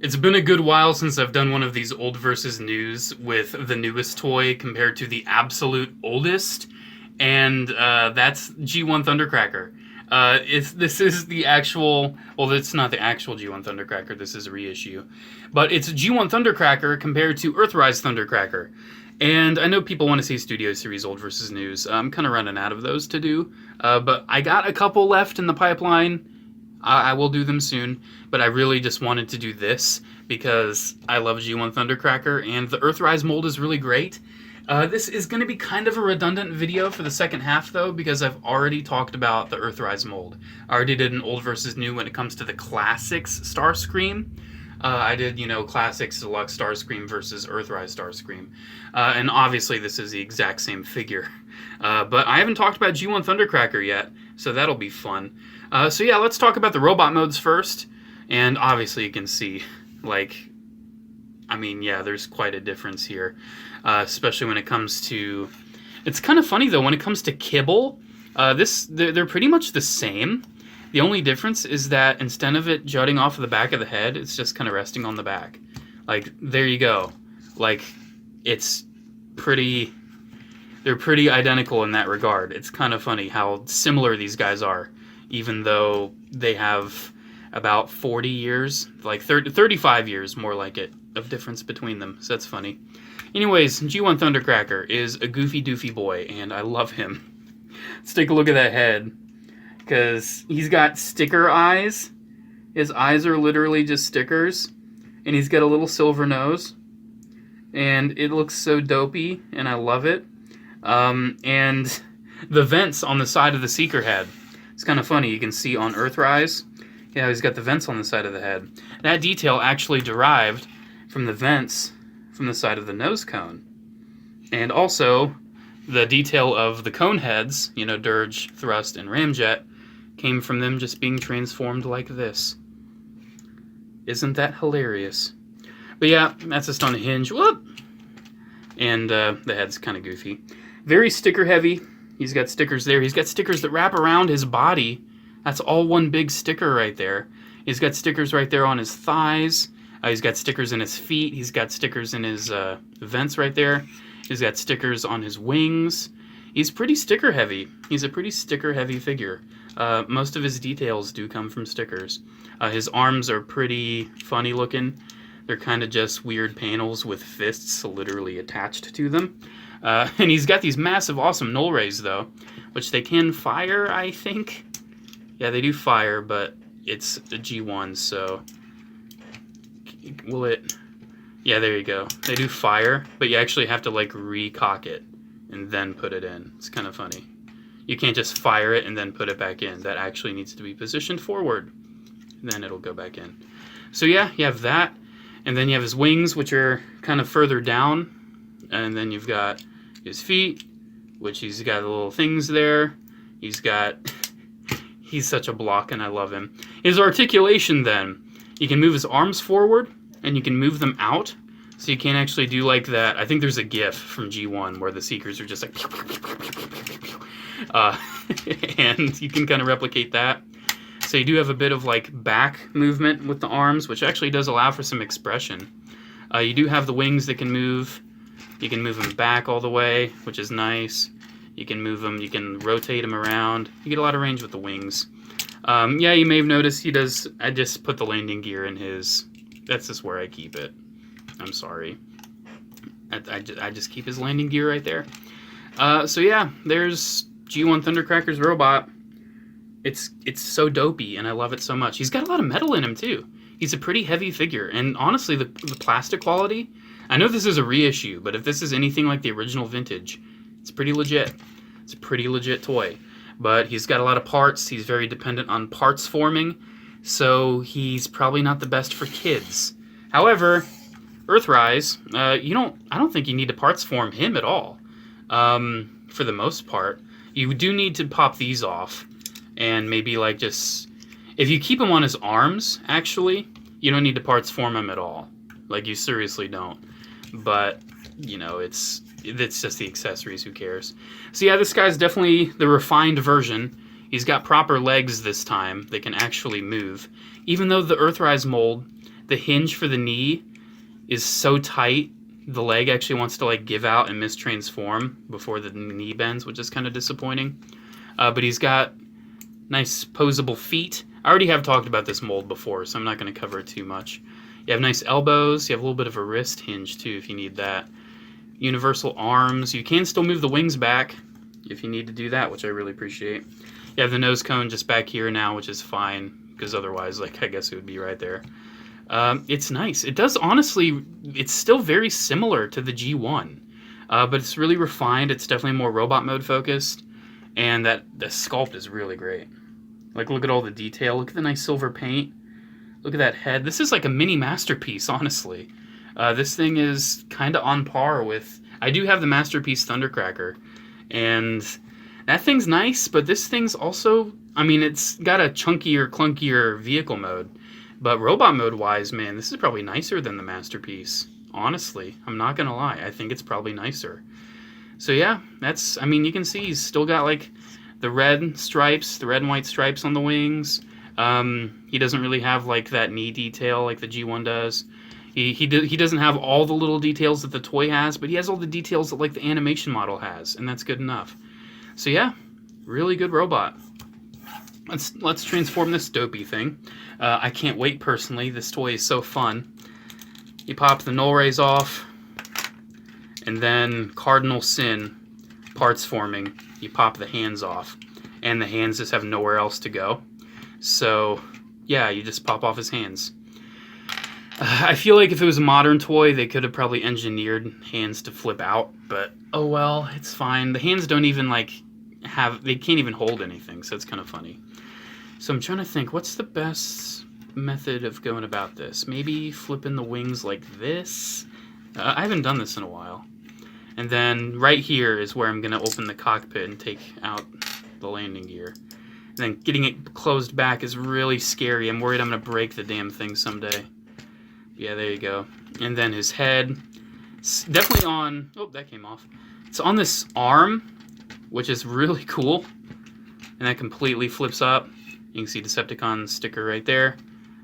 It's been a good while since I've done one of these old versus news with the newest toy compared to the absolute oldest, and that's G1 Thundercracker. This is the actual, well, it's not the actual G1 Thundercracker, this is a reissue, but it's G1 Thundercracker compared to Earthrise Thundercracker. And I know people want to see Studio Series old versus news. I'm kind of running out of those to do, but I got a couple left in the pipeline. I will do them soon, but I really just wanted to do this because I love G1 Thundercracker, and the Earthrise mold is really great. This is going to be kind of a redundant video for the second half, though, because I've already talked about the Earthrise mold. I already did an old versus new when it comes to the Classics Starscream. I did, Classics Deluxe Starscream versus Earthrise Starscream. And obviously this is the exact same figure. But I haven't talked about G1 Thundercracker yet, so that'll be fun. So yeah, let's talk about the robot modes first. And obviously you can see, there's quite a difference here. Especially when it comes to... It's kind of funny, though, when it comes to kibble, they're pretty much the same. The only difference is that instead of it jutting off of the back of the head, it's just kind of resting on the back. There you go. It's pretty... They're pretty identical in that regard. It's kind of funny how similar these guys are, even though they have about 40 years, 35 years, more like it, of difference between them. So that's funny. Anyways, G1 Thundercracker is a goofy doofy boy, and I love him. Let's take a look at that head. Because he's got sticker eyes. His eyes are literally just stickers. And he's got a little silver nose. And it looks so dopey, and I love it. And the vents on the side of the Seeker head. It's kind of funny. You can see on Earthrise, yeah, he's got the vents on the side of the head. That detail actually derived from the vents from the side of the nose cone. And also, the detail of the cone heads, Dirge, Thrust, and Ramjet, came from them just being transformed like this. Isn't that hilarious? But yeah, that's just on a hinge. Whoop! And the head's kind of goofy. Very sticker heavy. He's got stickers there. He's got stickers that wrap around his body. That's all one big sticker right there. He's got stickers right there on his thighs. He's got stickers in his feet. He's got stickers in his vents right there. He's got stickers on his wings. He's pretty sticker heavy. He's a pretty sticker heavy figure. Most of his details do come from stickers. His arms are pretty funny looking. They're kind of just weird panels with fists literally attached to them. And he's got these massive, awesome null rays, though, which they can fire, I think. Yeah, they do fire, but it's a G1, so... Will it... Yeah, there you go. They do fire, but you actually have to, recock it and then put it in. It's kind of funny. You can't just fire it and then put it back in. That actually needs to be positioned forward. And then it'll go back in. So yeah, you have that. And then you have his wings, which are kind of further down. And then you've got his feet, which he's got little things there. He's such a block, and I love him. His articulation, then. You can move his arms forward, and you can move them out. So you can't actually do like that. I think there's a GIF from G1 where the Seekers are just like... and you can kind of replicate that. So you do have a bit of back movement with the arms, which actually does allow for some expression. You do have the wings that can move. You can move them back all the way, which is nice. You can move them, you can rotate them around. You get a lot of range with the wings. Yeah, you may have noticed he does... I just put the landing gear in his... That's just where I keep it. I'm sorry. I just keep his landing gear right there. So yeah, there's G1 Thundercracker's robot. It's so dopey, and I love it so much. He's got a lot of metal in him, too. He's a pretty heavy figure, and honestly, the plastic quality... I know this is a reissue, but if this is anything like the original vintage, it's pretty legit. It's a pretty legit toy. But he's got a lot of parts. He's very dependent on parts forming, so he's probably not the best for kids. However, Earthrise, I don't think you need to parts form him at all. For the most part, you do need to pop these off, and maybe if you keep him on his arms, actually, you don't need to parts form him at all. You seriously don't. But it's just the accessories. Who cares? So yeah, this guy's definitely the refined version. He's got proper legs this time. They can actually move. Even though the Earthrise mold the hinge for the knee is so tight, the leg actually wants to like give out and mistransform before the knee bends, which is kind of disappointing. But he's got nice posable feet. I already have talked about this mold before, so I'm not going to cover it too much. You have nice elbows. You have a little bit of a wrist hinge too if you need that. Universal arms. You can still move the wings back if you need to do that, which I really appreciate. You have the nose cone just back here now, which is fine, because otherwise, like, I guess it would be right there. It's nice. It does, honestly, it's still very similar to the G1, but it's really refined. It's definitely more robot mode focused, and the sculpt is really great. Like, look at all the detail. Look at the nice silver paint. Look at that head. This is like a mini masterpiece, honestly. This thing is kind of on par with... I do have the Masterpiece Thundercracker, and that thing's nice, but this thing's also... I mean, it's got a chunkier, clunkier vehicle mode, but robot mode-wise, man, this is probably nicer than the Masterpiece. Honestly, I'm not gonna lie. I think it's probably nicer. So yeah, that's... I mean, you can see he's still got, like, the red stripes, the red and white stripes on the wings. He doesn't really have, like, that knee detail like the G1 does. He doesn't have all the little details that the toy has, but he has all the details that, like, the animation model has, and that's good enough. So yeah, really good robot. Let's transform this dopey thing. I can't wait, personally. This toy is so fun. You pop the null rays off, and then cardinal sin, parts forming. You pop the hands off, and the hands just have nowhere else to go. So yeah, you just pop off his hands. I feel like if it was a modern toy, they could have probably engineered hands to flip out, but oh well, it's fine. The hands don't even like they can't even hold anything, so it's kind of funny. So I'm trying to think, what's the best method of going about this? Maybe flipping the wings like this? I haven't done this in a while. And then right here is where I'm going to open the cockpit and take out the landing gear. And then getting it closed back is really scary. I'm worried I'm going to break the damn thing someday. Yeah, there you go. And then his head, it's definitely on... Oh, that came off. It's on this arm, which is really cool. And that completely flips up. You can see Decepticon sticker right there.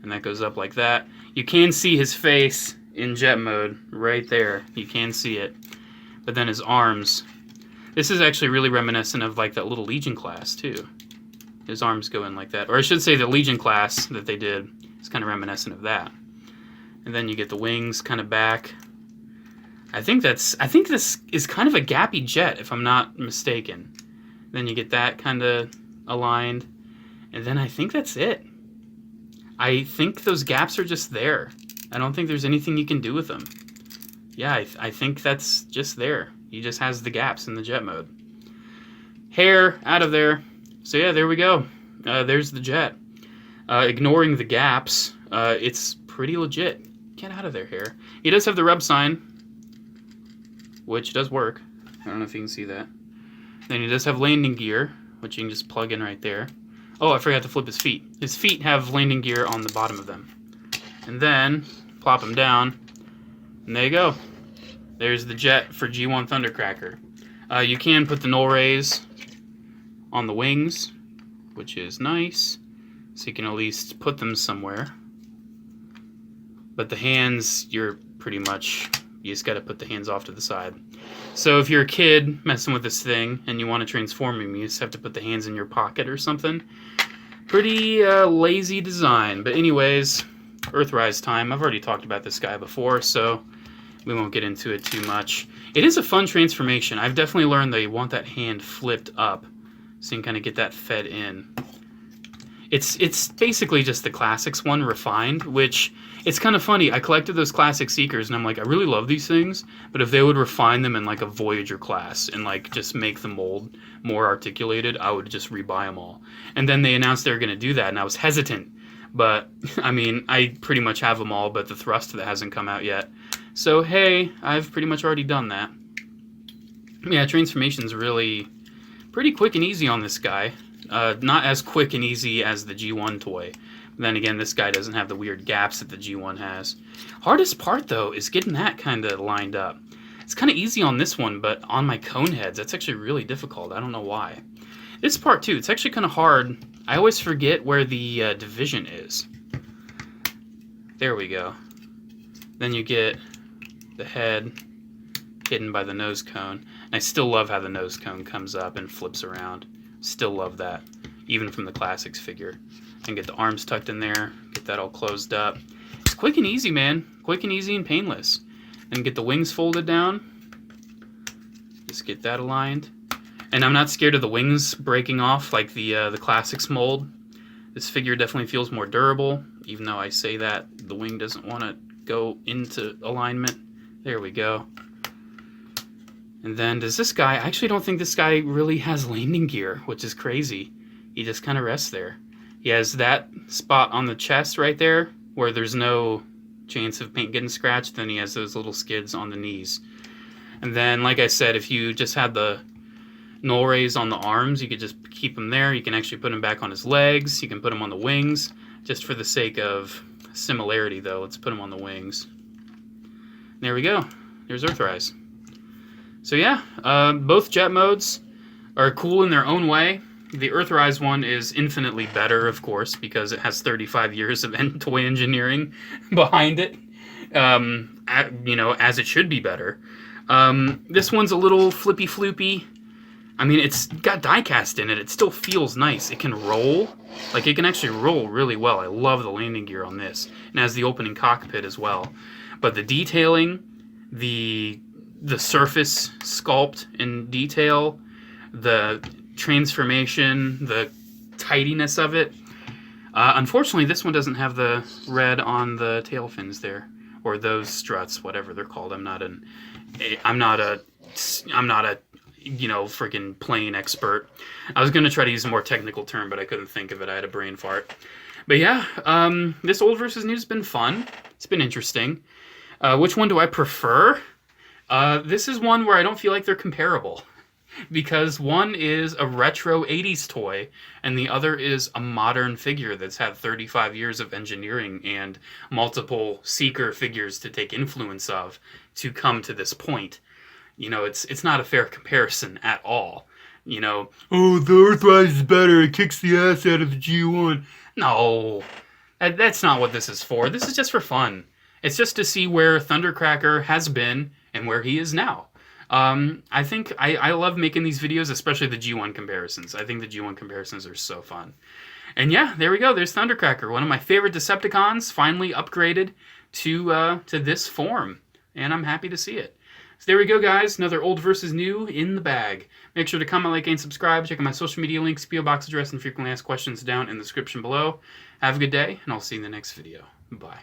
And that goes up like that. You can see his face in jet mode right there. You can see it. But then his arms. This is actually really reminiscent of like that little Legion class too. His arms go in like that. Or I should say the Legion class that they did is kind of reminiscent of that. And then you get the wings kind of back. I think this is kind of a gappy jet, if I'm not mistaken. Then you get that kind of aligned. And then I think that's it. I think those gaps are just there. I don't think there's anything you can do with them. Yeah, I think that's just there. He just has the gaps in the jet mode. Hair out of there. So yeah, there we go. There's the jet. Ignoring the gaps, it's pretty legit. Get out of there, hair. He does have the rub sign, which does work. I don't know if you can see that. Then he does have landing gear, which you can just plug in right there. Oh, I forgot to flip his feet. His feet have landing gear on the bottom of them. And then, plop them down, and there you go. There's the jet for G1 Thundercracker. You can put the null rays on the wings, which is nice. So you can at least put them somewhere. But the hands, you just got to put the hands off to the side. So if you're a kid messing with this thing and you want to transform him, you just have to put the hands in your pocket or something. Pretty lazy design. But anyways, Earthrise time. I've already talked about this guy before, so we won't get into it too much. It is a fun transformation. I've definitely learned that you want that hand flipped up so you can kind of get that fed in. It's basically just the Classics one refined, which it's kind of funny. I collected those Classic Seekers, and I'm like, I really love these things, but if they would refine them in like a Voyager class and like just make the mold more articulated, I would just rebuy them all. And then they announced they were going to do that, and I was hesitant. But, I mean, I pretty much have them all, but the thrust that hasn't come out yet. So, hey, I've pretty much already done that. Yeah, transformation's really pretty quick and easy on this guy. Not as quick and easy as the G1 toy. Then again, this guy doesn't have the weird gaps that the G1 has. Hardest part, though, is getting that kind of lined up. It's kind of easy on this one, but on my cone heads, that's actually really difficult. I don't know why. This part, too, it's actually kind of hard. I always forget where the division is. There we go. Then you get the head hidden by the nose cone. And I still love how the nose cone comes up and flips around. Still love that, even from the Classics figure. And get the arms tucked in there, get that all closed up. It's quick and easy, man. Quick and easy and painless. And get the wings folded down. Just get that aligned. And I'm not scared of the wings breaking off like the Classics mold. This figure definitely feels more durable, even though I say that the wing doesn't want to go into alignment. There we go. And then does this guy, I actually don't think this guy really has landing gear, which is crazy. He just kind of rests there. He has that spot on the chest right there where there's no chance of paint getting scratched. Then he has those little skids on the knees. And then, like I said, if you just had the null rays on the arms, you could just keep them there. You can actually put him back on his legs. You can put him on the wings. Just for the sake of similarity, though, let's put him on the wings. There we go. There's Earthrise. So yeah, both jet modes are cool in their own way. The Earthrise one is infinitely better, of course, because it has 35 years of toy engineering behind it. You know, as it should be better. This one's a little flippy-floopy. I mean, it's got die-cast in it. It still feels nice. It can roll. Like, it can actually roll really well. I love the landing gear on this. And it has the opening cockpit as well. But the detailing, the surface sculpt and detail, the transformation, the tidiness of it. Unfortunately, this one doesn't have the red on the tail fins there, or those struts, whatever they're called. I'm not a you know, freaking plane expert. I was gonna try to use a more technical term, but I couldn't think of it. I had a brain fart. But yeah, this old versus new has been fun. It's been interesting. Which one do I prefer? This is one where I don't feel like they're comparable. Because one is a retro 80s toy, and the other is a modern figure that's had 35 years of engineering and multiple Seeker figures to take influence of to come to this point. You know, it's not a fair comparison at all. You know, oh, the Earthrise is better, it kicks the ass out of the G1. No, that's not what this is for. This is just for fun. It's just to see where Thundercracker has been and where he is now. I think I love making these videos, especially the G1 comparisons. I think the G1 comparisons are so fun. And yeah, there we go. There's Thundercracker, one of my favorite Decepticons, finally upgraded to this form. And I'm happy to see it. So there we go, guys. Another old versus new in the bag. Make sure to comment, like, and subscribe. Check out my social media links, PO box address, and frequently asked questions down in the description below. Have a good day, and I'll see you in the next video. Bye.